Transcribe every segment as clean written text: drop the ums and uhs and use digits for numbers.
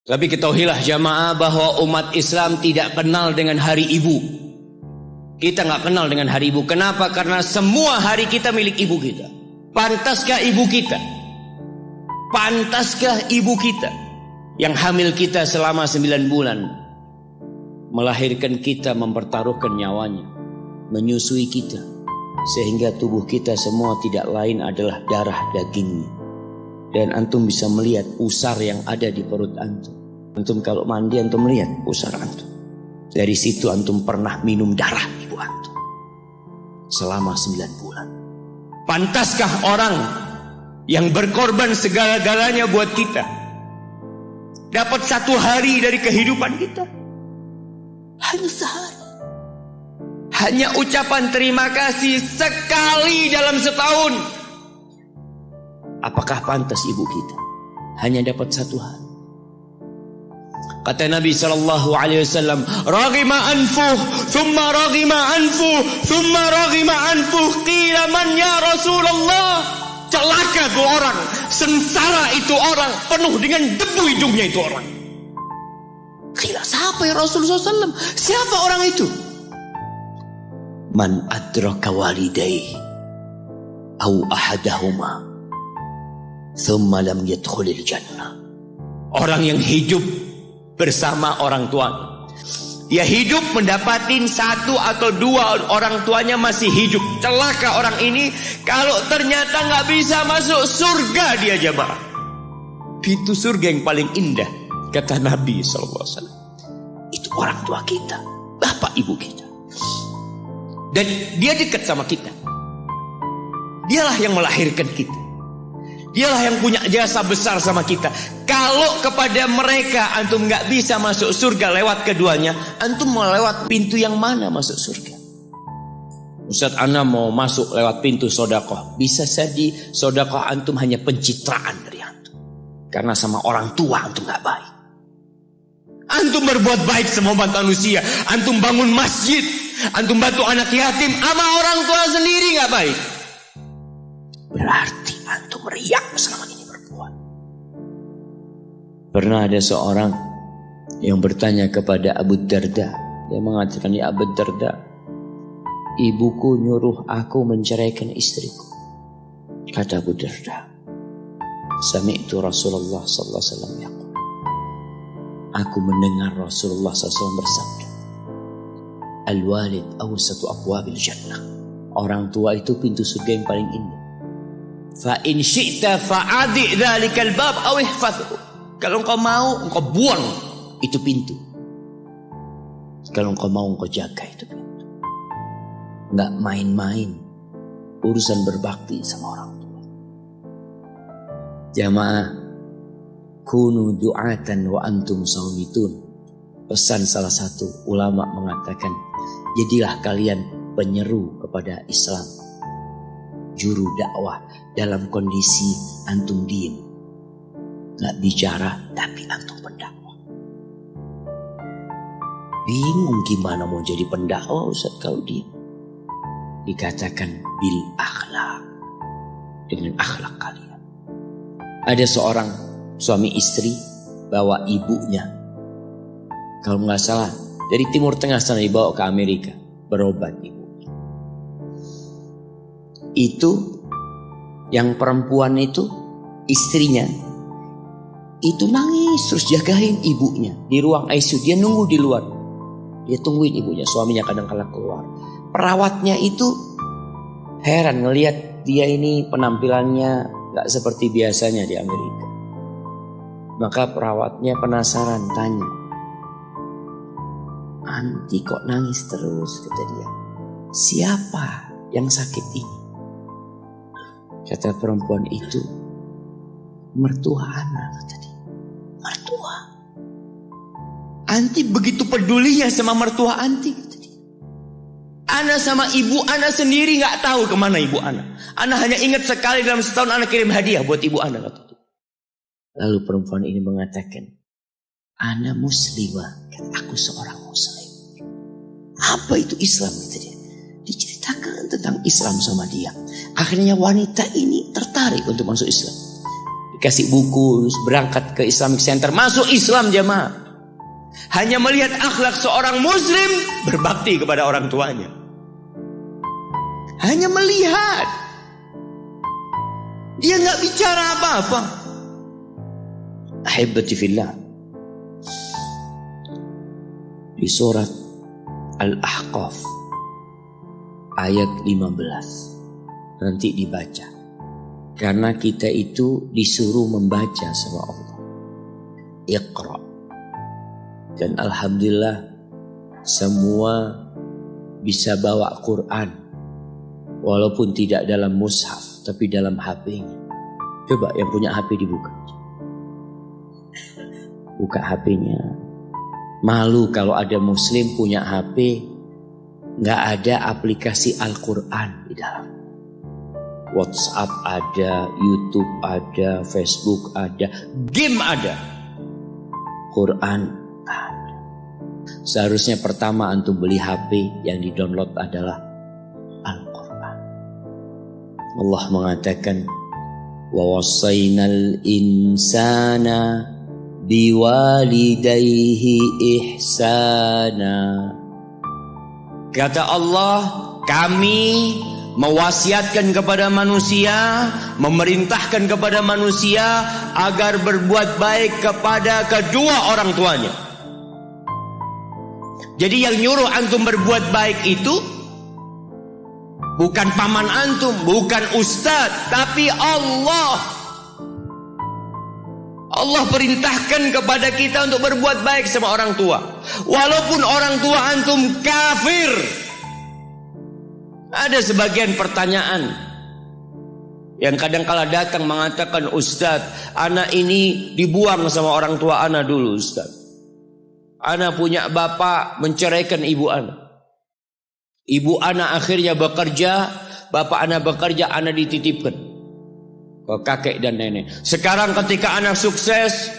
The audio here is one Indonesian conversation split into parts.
Tapi ketahuilah jamaah bahwa umat Islam tidak kenal dengan hari ibu. Kita nggak kenal dengan hari ibu. Kenapa? Karena semua hari kita milik ibu kita. Pantaskah ibu kita? Pantaskah ibu kita yang hamil kita selama 9 bulan, melahirkan kita, mempertaruhkan nyawanya, menyusui kita, sehingga tubuh kita semua tidak lain adalah darah dagingnya. Dan antum bisa melihat pusar yang ada di perut antum. Antum kalau mandi antum melihat pusar antum. Dari situ antum pernah minum darah ibu antum selama 9 bulan. Pantaskah orang yang berkorban segala-galanya buat kita dapat 1 hari dari kehidupan kita? Hanya sehari. Hanya ucapan terima kasih sekali dalam setahun. Apakah pantas ibu kita hanya dapat 1 hari? Kata Nabi SAW, "Raghima anfuh, thumma raghima anfuh, thumma raghima anfuh, qila man ya Rasulullah." Celaka itu orang, sengsara itu orang, penuh dengan debu hidungnya itu orang. Qila, siapa ya Rasulullah SAW? Siapa orang itu? Man adraka walidayhi au ahadahuma thumma lam yadkhulil jannah. Orang yang hidup bersama orang tuanya. Dia hidup mendapatin 1 atau 2 orang tuanya masih hidup. Celaka orang ini kalau ternyata nggak bisa masuk surga dia jamaah. Pintu surga yang paling indah, kata Nabi SAW, itu orang tua kita, bapak ibu kita. Dan dia dekat sama kita. Dialah yang melahirkan kita. Dialah yang punya jasa besar sama kita. Kalau kepada mereka antum nggak bisa masuk surga lewat keduanya, antum mau lewat pintu yang mana masuk surga? Ustaz, ana mau masuk lewat pintu sodakoh. Bisa jadi sodakoh antum hanya pencitraan dari antum, karena sama orang tua antum nggak baik. Antum berbuat baik sama manusia, antum bangun masjid, antum bantu anak yatim, sama orang tua sendiri nggak baik, berarti antum riak selama ini berbuat. Pernah ada seorang yang bertanya kepada Abu Darda. Dia mengatakan, "Ya Abu Darda, ibuku nyuruh aku menceraikan istriku." Kata Abu Darda, "Sami'tu Rasulullah sallallahu alaihi wasallam yaqul." Aku mendengar Rasulullah SAW bersabda, "Al-walid awsatu abwabil jannah." Orang tua itu pintu surga yang paling indah. Fa in syi'ta fa'adi' dzalikal bab aw ihfazhu. Kalau engkau mau, engkau buang itu pintu. Kalau engkau mau, engkau jaga itu pintu. Enggak main-main urusan berbakti sama orang tua. Jamaah, kunu du'atan wa antum saumitun. Pesan salah satu ulama mengatakan, jadilah kalian penyeru kepada Islam, juru dakwah dalam kondisi antum diem, gak bicara tapi antum pendakwah. Bingung gimana mau jadi pendakwah Ustaz kalau diem? Dikatakan bil akhlak, dengan akhlak kalian. Ada seorang suami istri bawa ibunya, kalau nggak salah dari Timur Tengah sana, dibawa ke Amerika berobat ibu. Itu yang perempuan itu, istrinya itu nangis terus jagain ibunya di ruang ICU. Dia nunggu di luar, dia tungguin ibunya. Suaminya kadang-kadang keluar. Perawatnya itu heran ngelihat dia ini penampilannya gak seperti biasanya di Amerika. Maka perawatnya penasaran, tanya, "Anti kok nangis terus?" kata dia. "Siapa yang sakit ini?" Kata perempuan itu, "Mertua anak," kata dia. "Mertua? Anti begitu pedulinya sama mertua anti," kata dia. "Ana sama ibu ana sendiri gak tahu kemana ibu ana. Ana hanya ingat sekali dalam setahun ana kirim hadiah buat ibu ana," kata dia. Lalu perempuan ini mengatakan, "Ana muslimah," kata, "aku seorang muslim." Apa itu Islam, kata dia. Diceritakan tentang Islam sama dia. Akhirnya wanita ini tertarik untuk masuk Islam. Dikasih buku, berangkat ke Islamic Center, masuk Islam jamaah. Hanya melihat akhlak seorang muslim berbakti kepada orang tuanya. Hanya melihat. Dia nggak bicara apa-apa. Ahibati fillah. Di surat Al-Ahqaf ayat 15 nanti dibaca. Karena kita itu disuruh membaca sama Allah. Iqra. Dan alhamdulillah semua bisa bawa Quran. Walaupun tidak dalam mushaf, tapi dalam HP-nya. Coba yang punya HP dibuka. Buka HP-nya. Malu kalau ada muslim punya HP nggak ada aplikasi Al-Quran di dalam. WhatsApp ada, YouTube ada, Facebook ada, game ada, Quran ada. Seharusnya pertama antum beli HP yang di-download adalah Al-Quran. Allah mengatakan, wa wassaynal insana biwalidayhi ihsana. Kata Allah, kami mewasiatkan kepada manusia, memerintahkan kepada manusia agar berbuat baik kepada kedua orang tuanya. Jadi yang nyuruh antum berbuat baik itu bukan paman antum, bukan ustadz, tapi Allah. Allah perintahkan kepada kita untuk berbuat baik sama orang tua. Walaupun orang tua antum kafir. Ada sebagian pertanyaan yang kadang-kala datang mengatakan, Ustadz, anak ini dibuang sama orang tua anak dulu Ustadz. Anak punya bapak menceraikan ibu anak. Ibu anak akhirnya bekerja, bapak anak bekerja, anak dititipkan ke kakek dan nenek. Sekarang ketika anak sukses,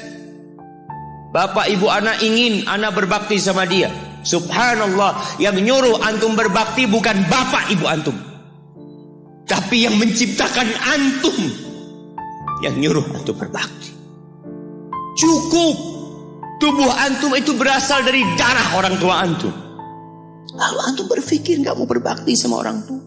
bapak ibu anak ingin anak berbakti sama dia. Subhanallah, yang nyuruh antum berbakti bukan bapak ibu antum, tapi yang menciptakan antum yang nyuruh antum berbakti. Cukup tubuh antum itu berasal dari darah orang tua antum. Lalu antum berpikir gak mau berbakti sama orang tua.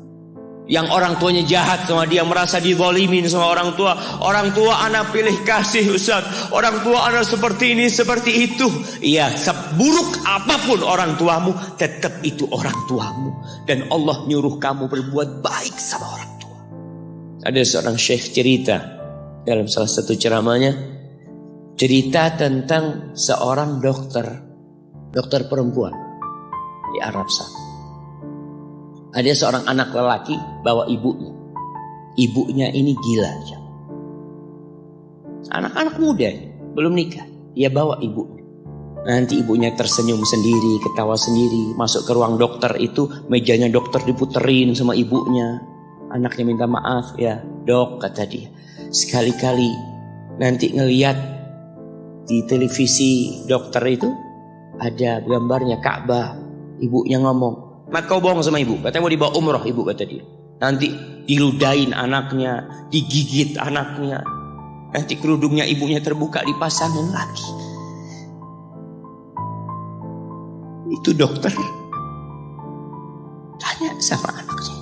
Yang orang tuanya jahat sama dia, merasa dizalimin sama orang tua. Orang tua anak pilih kasih Ustaz. Orang tua anak seperti ini, seperti itu. Iya, seburuk apapun orang tuamu, tetap itu orang tuamu. Dan Allah nyuruh kamu berbuat baik sama orang tua. Ada seorang syekh cerita dalam salah satu ceramahnya, cerita tentang seorang dokter perempuan di Arab sana. Ada seorang anak lelaki bawa ibunya. Ibunya ini gila. Anak-anak muda, belum nikah. Dia bawa ibunya. Nanti ibunya tersenyum sendiri, ketawa sendiri. Masuk ke ruang dokter itu, mejanya dokter diputerin sama ibunya. Anaknya minta maaf, ya dok, kata dia. Sekali-kali nanti ngeliat di televisi dokter itu ada gambarnya Ka'bah. Ibunya ngomong, mat kau bohong sama ibu, katanya mau dibawa umroh ibu, kata dia. Nanti diludahin anaknya, digigit anaknya. Nanti kerudungnya ibunya terbuka, dipasangin lagi. Itu dokter tanya sama anaknya,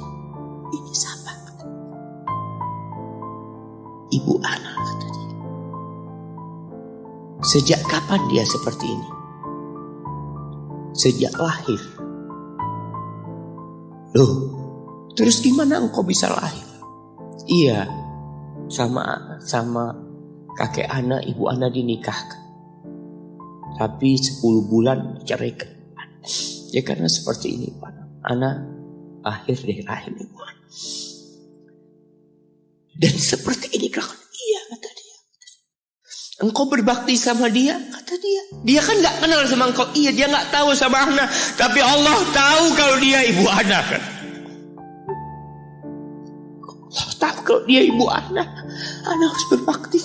ini siapa? Ibu anak, kata dia. Sejak kapan dia seperti ini? Sejak lahir. Loh, terus gimana engkau bisa lahir? Iya, sama kakek anak, ibu anak dinikahkan. Tapi 10 bulan ceraikan. Ya karena seperti ini, Pak. Anak lahir dari rahim ibu anak. Dan seperti ini kan? Iya, kata dia. Engkau berbakti sama dia, kata dia. Dia kan gak kenal sama engkau. Iya, dia gak tahu sama anak. Tapi Allah tahu kalau dia ibu anak kan. Allah tahu kalau dia ibu anak. Anak harus berbakti.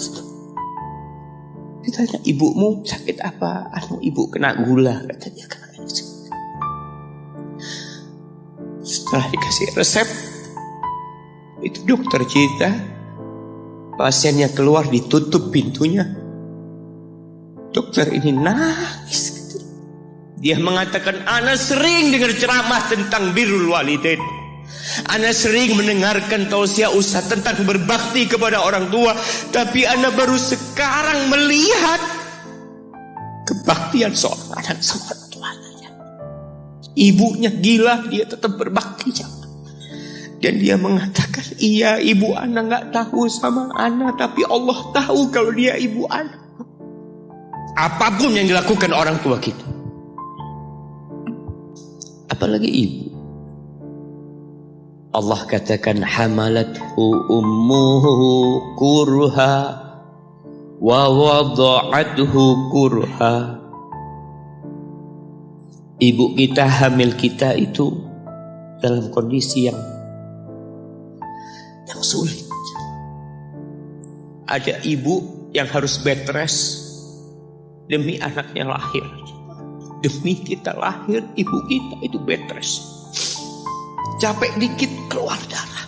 Ditanya, ibumu sakit apa? Ibu kena gula, kata dia. Kena ini. Setelah dikasih resep, itu dokter cerita Pasiennya keluar, ditutup pintunya. Dokter ini nangis. Dia mengatakan, ana sering dengar ceramah tentang birrul walidain. Ana sering mendengarkan tausiah ustaz tentang berbakti kepada orang tua. Tapi ana baru sekarang melihat kebaktian seorang anak sama orang tuanya. Ibunya gila, dia tetap berbakti. Dan dia mengatakan, iya ibu ana gak tahu sama ana, tapi Allah tahu kalau dia ibu ana. Apapun yang dilakukan orang tua kita, apalagi ibu. Allah katakan, hamalathu ummuhu kurha wa wada'athu kurha. Ibu kita, hamil kita itu dalam kondisi yang sulit. Ada ibu yang harus bed rest demi anaknya lahir. Demi kita lahir, ibu kita itu bed rest. Capek dikit keluar darah.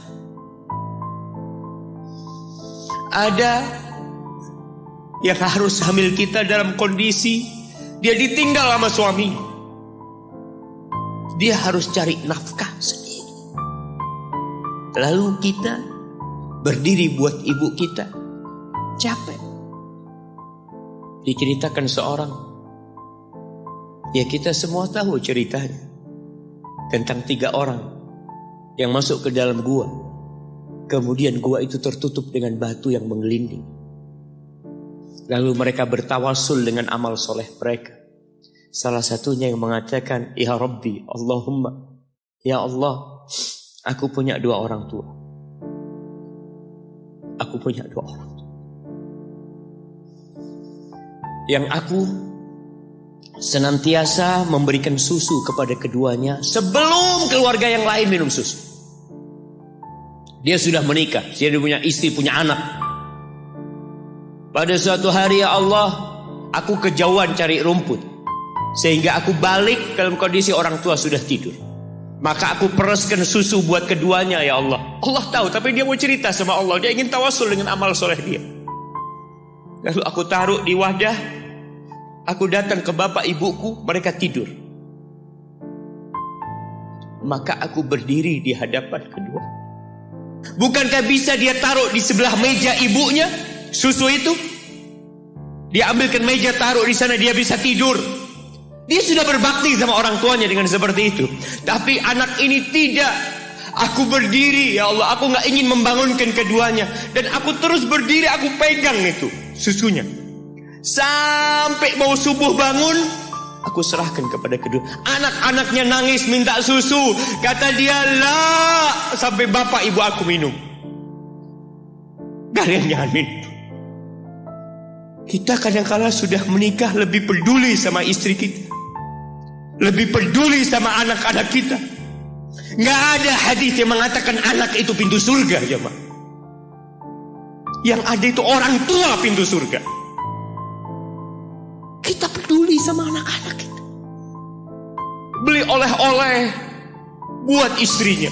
Ada yang harus hamil kita dalam kondisi dia ditinggal sama suami. Dia harus cari nafkah sendiri. Lalu kita berdiri buat ibu kita, capek. Diceritakan seorang, ya kita semua tahu ceritanya, tentang 3 orang yang masuk ke dalam gua. Kemudian gua itu tertutup dengan batu yang menggelinding. Lalu mereka bertawasul dengan amal soleh mereka. Salah satunya yang mengatakan, ya Rabbi, Allahumma, ya Allah, aku punya 2 orang tua. Aku punya 2 orang tua yang aku senantiasa memberikan susu kepada keduanya sebelum keluarga yang lain minum susu. Dia sudah menikah, dia punya istri, punya anak. Pada suatu hari, ya Allah, aku kejauhan cari rumput, sehingga aku balik dalam kondisi orang tua sudah tidur. Maka aku peraskan susu buat keduanya, ya Allah. Allah tahu, tapi dia mau cerita sama Allah. Dia ingin tawasul dengan amal soleh dia. Lalu aku taruh di wadah. Aku datang ke bapak ibuku, mereka tidur. Maka aku berdiri di hadapan kedua. Bukankah bisa dia taruh di sebelah meja ibunya susu itu? Dia ambilkan meja, taruh di sana, dia bisa tidur. Dia sudah berbakti sama orang tuanya dengan seperti itu. Tapi anak ini tidak. Aku berdiri, ya Allah, aku gak ingin membangunkan keduanya. Dan aku terus berdiri, aku pegang itu susunya. Sampai mau subuh bangun, aku serahkan kepada kedua. Anak-anaknya nangis minta susu. Kata dia, lah, sampai bapak ibu aku minum. Kalian jangan minum. Kita kadang-kala sudah menikah lebih peduli sama istri kita, lebih peduli sama anak-anak kita. Nggak ada hadis yang mengatakan anak itu pintu surga, jemaah. Yang ada itu orang tua pintu surga. Kita peduli sama anak-anak kita. Beli oleh-oleh buat istrinya.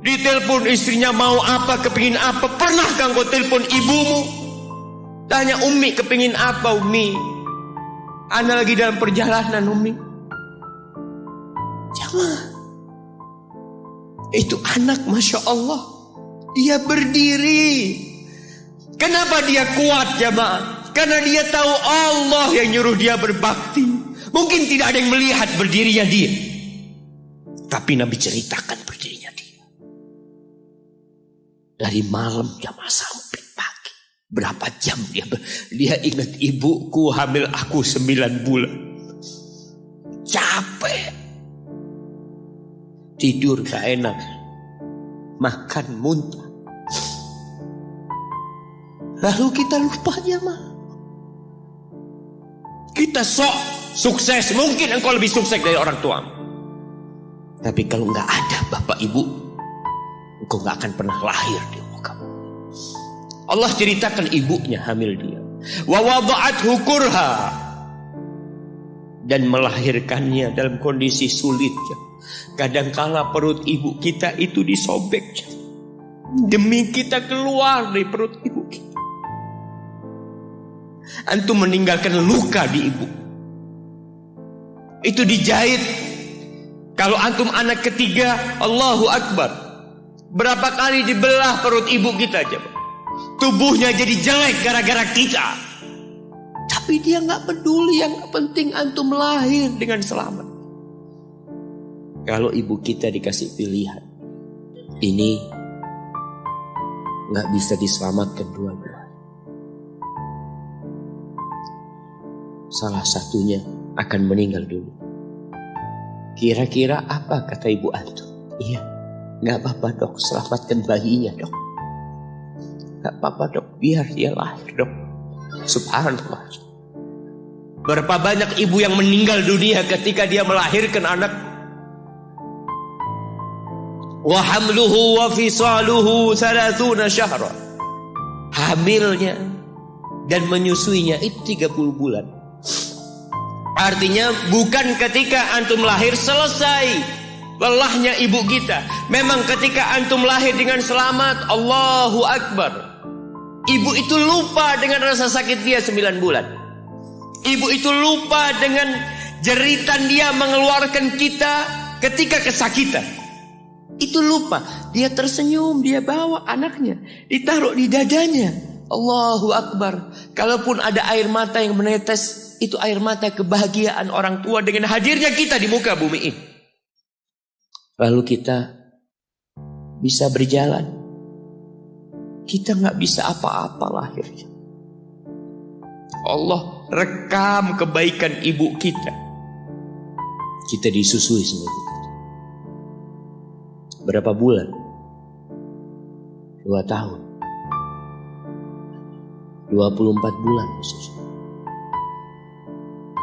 Ditelepon istrinya mau apa, kepingin apa. Pernahkah engkau telepon ibumu? Tanya, Umi kepingin apa, Umi? Ana lagi dalam perjalanan, Umi. Jangan. Itu anak, Masya Allah, dia berdiri. Kenapa dia kuat, jemaah? Karena dia tahu Allah yang nyuruh dia berbakti. Mungkin tidak ada yang melihat berdirinya dia, tapi Nabi ceritakan berdirinya dia. Dari malam jamaah sampai pagi, berapa jam dia ingat, ibuku hamil aku 9 bulan. Capek, tidur gak enak, makan muntah. Lalu kita lupa, jemaah. Kita sok sukses, mungkin engkau lebih sukses dari orang tua. Tapi kalau nggak ada bapak ibu, engkau nggak akan pernah lahir di muka bumi. Allah ceritakan ibunya hamil dia. Wa wada'athu kurha, dan melahirkannya dalam kondisi sulit. Kadangkala perut ibu kita itu disobek demi kita keluar dari perut ibu kita. Antum meninggalkan luka di ibu. Itu dijahit. Kalau antum anak ketiga, Allahu Akbar. Berapa kali dibelah perut ibu kita coba. Tubuhnya jadi jelek gara-gara kita. Tapi dia gak peduli, yang penting antum lahir dengan selamat. Kalau ibu kita dikasih pilihan, ini gak bisa diselamatkan dua-dua, salah satunya akan meninggal dulu. Kira-kira apa kata ibu antum? Iya, gak apa-apa dok, selamatkan bayinya dok. Gak apa-apa dok, biar dia lahir dok. Subhanallah. Berapa banyak ibu yang meninggal dunia ketika dia melahirkan anak. Wa hamluhu wa fisaluhu 30 syahra. Hamilnya dan menyusuinya itu 30 bulan. Artinya bukan ketika antum lahir selesai lelahnya ibu kita. Memang ketika antum lahir dengan selamat, Allahu Akbar, ibu itu lupa dengan rasa sakit dia 9 bulan. Ibu itu lupa dengan jeritan dia mengeluarkan kita ketika kesakitan. Itu lupa. Dia tersenyum, dia bawa anaknya, ditaruh di dadanya. Allahu Akbar. Kalaupun ada air mata yang menetes, itu air mata kebahagiaan orang tua dengan hadirnya kita di muka bumi ini. Lalu kita bisa berjalan. Kita gak bisa apa-apa lahirnya. Allah rekam kebaikan ibu kita. Kita disusui sama ibu kita. Berapa bulan? 2 tahun. 24 bulan khusus.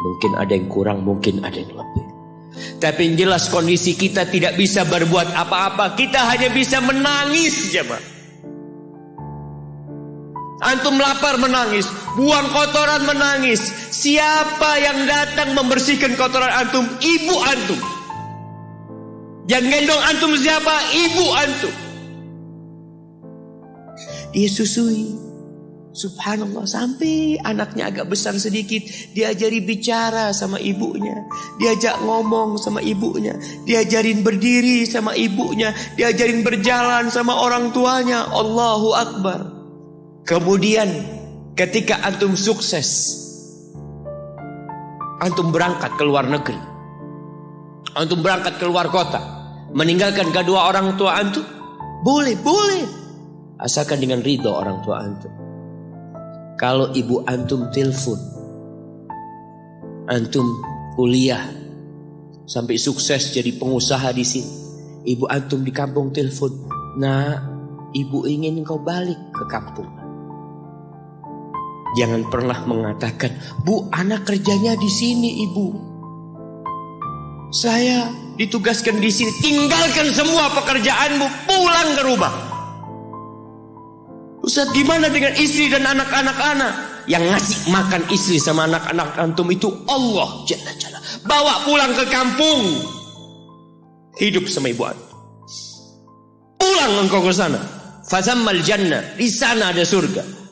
Mungkin ada yang kurang, mungkin ada yang lebih. Tapi yang jelas kondisi kita tidak bisa berbuat apa-apa. Kita hanya bisa menangis jemaah. Antum lapar menangis, buang kotoran menangis. Siapa yang datang membersihkan kotoran antum? Ibu antum. Yang gendong antum siapa? Ibu antum. Dia susui. Subhanallah, sampai anaknya agak besar sedikit, diajari bicara sama ibunya, diajak ngomong sama ibunya, diajarin berdiri sama ibunya, diajarin berjalan sama orang tuanya. Allahu Akbar. Kemudian ketika antum sukses, antum berangkat ke luar negeri, antum berangkat ke luar kota, meninggalkan kedua orang tua antum, boleh, asalkan dengan ridho orang tua antum. Kalau ibu antum telepon, antum kuliah sampai sukses jadi pengusaha di sini, ibu antum di kampung telepon, nah ibu ingin kau balik ke kampung. Jangan pernah mengatakan, Bu, anak kerjanya di sini, Ibu. Saya ditugaskan di sini. Tinggalkan semua pekerjaanmu, pulang ke rumah. Ustaz, gimana dengan istri dan anak-anak anak? Yang ngasih makan istri sama anak-anak antum itu Allah Jalla Jalla. Bawa pulang ke kampung. Hidup sama ibu antum. Pulang engkau ke sana. Fazammal jannah. Di sana ada surga.